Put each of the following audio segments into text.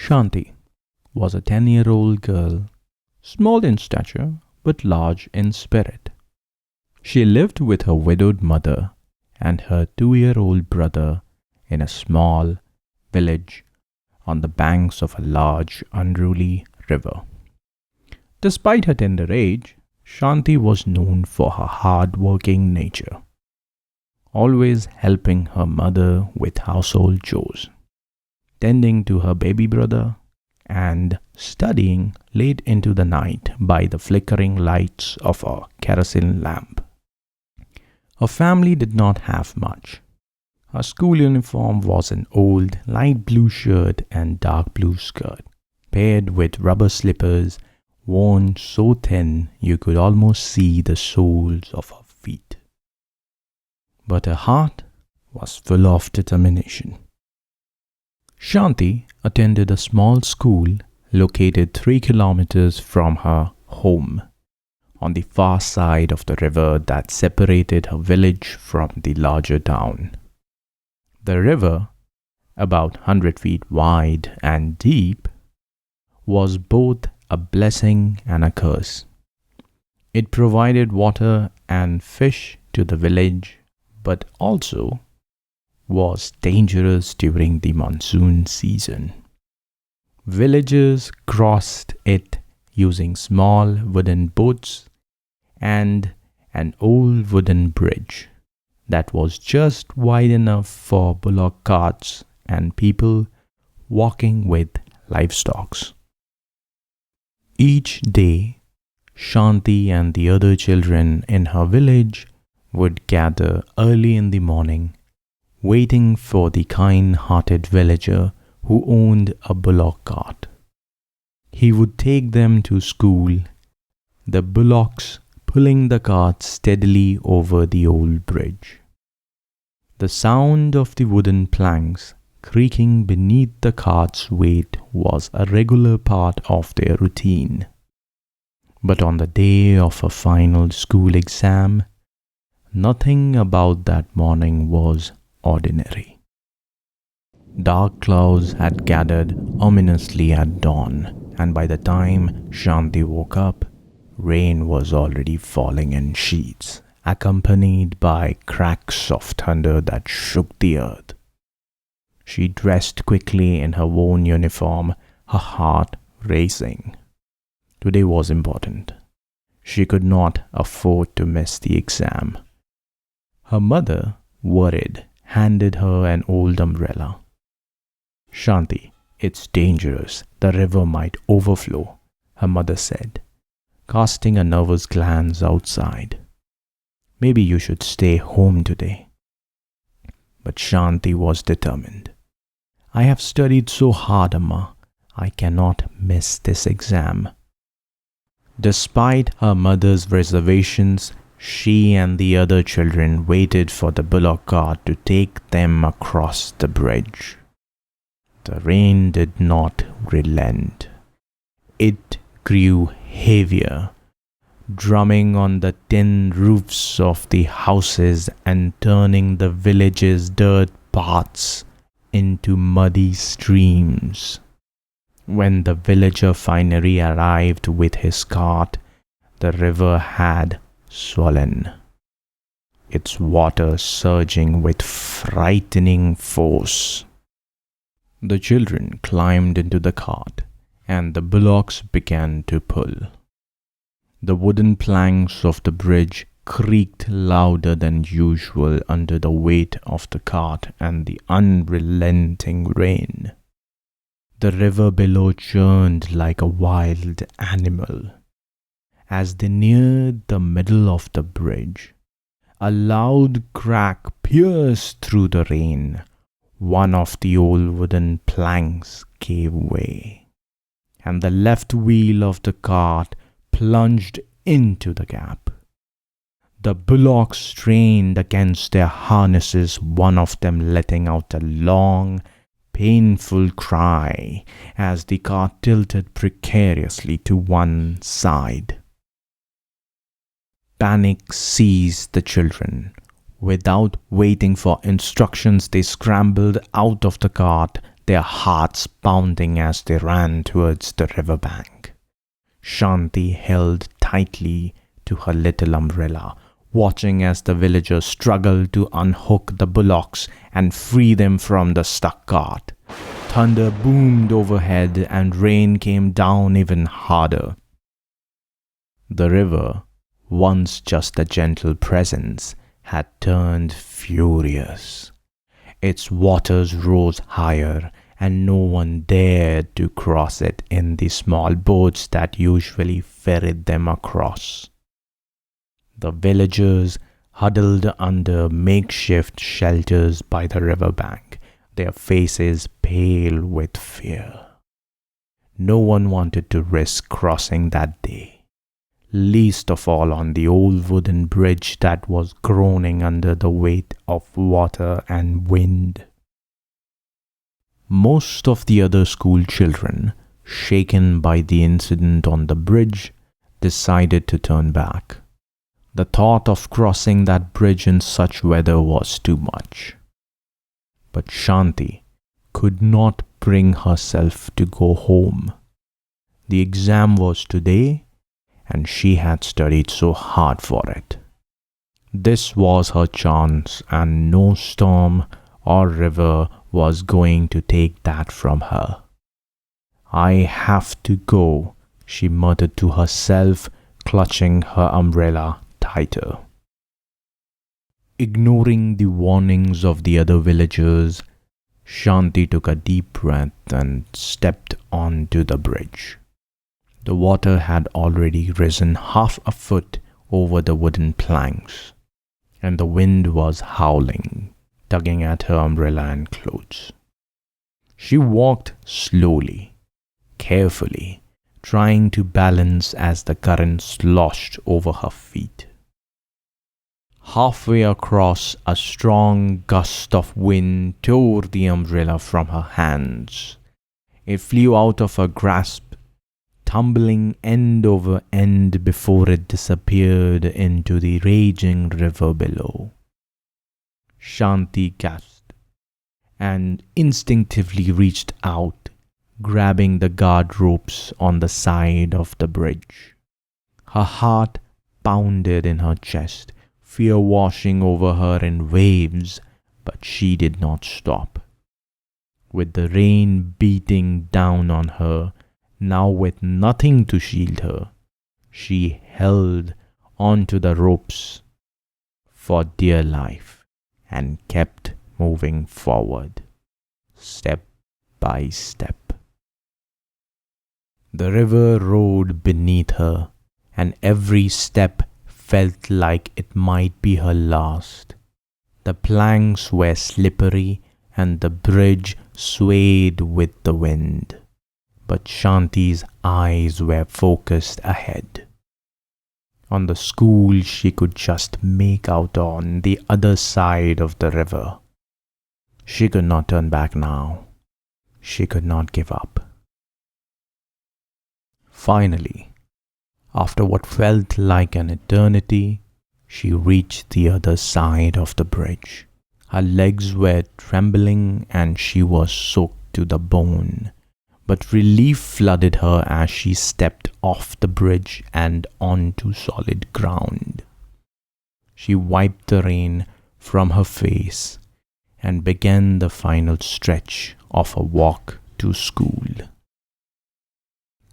Shanti was a 10-year-old girl, small in stature but large in spirit. She lived with her widowed mother and her 2-year-old brother in a small village on the banks of a large, unruly river. Despite her tender age, Shanti was known for her hard-working nature, always helping her mother with household chores, tending to her baby brother, and studying late into the night by the flickering lights of a kerosene lamp. Her family did not have much. Her school uniform was an old light blue shirt and dark blue skirt, paired with rubber slippers worn so thin you could almost see the soles of her feet. But her heart was full of determination. Shanti attended a small school located 3 kilometers from her home, on the far side of the river that separated her village from the larger town. The river, about 100 feet wide and deep, was both a blessing and a curse. It provided water and fish to the village, but also was dangerous during the monsoon season. Villagers crossed it using small wooden boats and an old wooden bridge that was just wide enough for bullock carts and people walking with livestock. Each day, Shanti and the other children in her village would gather early in the morning, waiting for the kind-hearted villager who owned a bullock cart. He would take them to school, the bullocks pulling the cart steadily over the old bridge. The sound of the wooden planks creaking beneath the cart's weight was a regular part of their routine. But on the day of a final school exam, nothing about that morning was ordinary. Dark clouds had gathered ominously at dawn, and by the time Shanti woke up, rain was already falling in sheets, accompanied by cracks of thunder that shook the earth. She dressed quickly in her worn uniform, her heart racing. Today was important. She could not afford to miss the exam. Her mother, worried, handed her an old umbrella. "Shanti, it's dangerous. The river might overflow," her mother said, casting a nervous glance outside. "Maybe you should stay home today." But Shanti was determined. "I have studied so hard, Amma. I cannot miss this exam." Despite her mother's reservations, she and the other children waited for the bullock cart to take them across the bridge. The rain did not relent. It grew heavier, drumming on the tin roofs of the houses and turning the village's dirt paths into muddy streams. When the villager finally arrived with his cart, the river had swollen, its water surging with frightening force. The children climbed into the cart, and the bullocks began to pull. The wooden planks of the bridge creaked louder than usual under the weight of the cart and the unrelenting rain. The river below churned like a wild animal. As they neared the middle of the bridge, a loud crack pierced through the rain. One of the old wooden planks gave way, and the left wheel of the cart plunged into the gap. The bullocks strained against their harnesses, one of them letting out a long, painful cry as the cart tilted precariously to one side. Panic seized the children. Without waiting for instructions, they scrambled out of the cart, their hearts pounding as they ran towards the riverbank. Shanti held tightly to her little umbrella, watching as the villagers struggled to unhook the bullocks and free them from the stuck cart. Thunder boomed overhead and rain came down even harder. The river, once just a gentle presence, had turned furious. Its waters rose higher, and no one dared to cross it in the small boats that usually ferried them across. The villagers huddled under makeshift shelters by the riverbank, their faces pale with fear. No one wanted to risk crossing that day, least of all on the old wooden bridge that was groaning under the weight of water and wind. Most of the other school children, shaken by the incident on the bridge, decided to turn back. The thought of crossing that bridge in such weather was too much. But Shanti could not bring herself to go home. The exam was today, and she had studied so hard for it. This was her chance, and no storm or river was going to take that from her. "I have to go," she muttered to herself, clutching her umbrella tighter. Ignoring the warnings of the other villagers, Shanti took a deep breath and stepped onto the bridge. The water had already risen half a foot over the wooden planks, and the wind was howling, tugging at her umbrella and clothes. She walked slowly, carefully, trying to balance as the current sloshed over her feet. Halfway across, a strong gust of wind tore the umbrella from her hands. It flew out of her grasp, tumbling end over end before it disappeared into the raging river below. Shanti gasped and instinctively reached out, grabbing the guard ropes on the side of the bridge. Her heart pounded in her chest, fear washing over her in waves, but she did not stop. With the rain beating down on her, now with nothing to shield her, she held onto the ropes for dear life and kept moving forward, step by step. The river roared beneath her, and every step felt like it might be her last. The planks were slippery and the bridge swayed with the wind, but Shanti's eyes were focused ahead. On the school she could just make out on the other side of the river. She could not turn back now. She could not give up. Finally, after what felt like an eternity, she reached the other side of the bridge. Her legs were trembling and she was soaked to the bone, but relief flooded her as she stepped off the bridge and onto solid ground. She wiped the rain from her face and began the final stretch of her walk to school.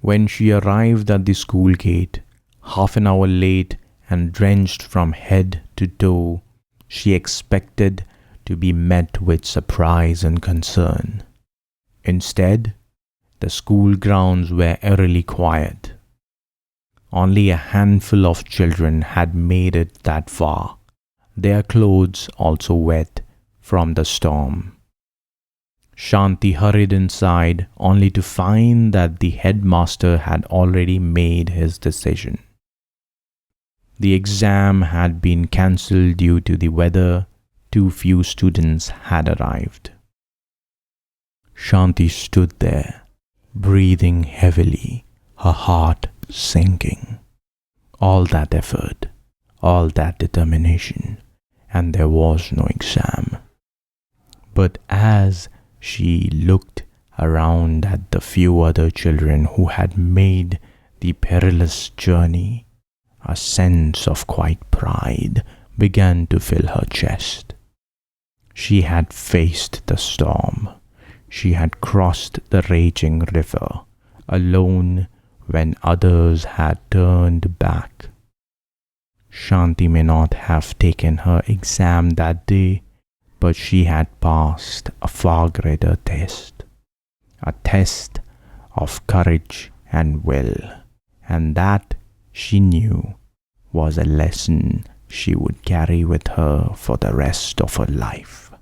When she arrived at the school gate, half an hour late and drenched from head to toe, she expected to be met with surprise and concern. Instead, the school grounds were eerily quiet. Only a handful of children had made it that far, their clothes also wet from the storm. Shanti hurried inside only to find that the headmaster had already made his decision. The exam had been cancelled due to the weather. Too few students had arrived. Shanti stood there, breathing heavily, her heart sinking. All that effort, all that determination, and there was no exam. But as she looked around at the few other children who had made the perilous journey, a sense of quiet pride began to fill her chest. She had faced the storm. She had crossed the raging river alone when others had turned back. Shanti may not have taken her exam that day, but she had passed a far greater test, a test of courage and will, and that, she knew, was a lesson she would carry with her for the rest of her life.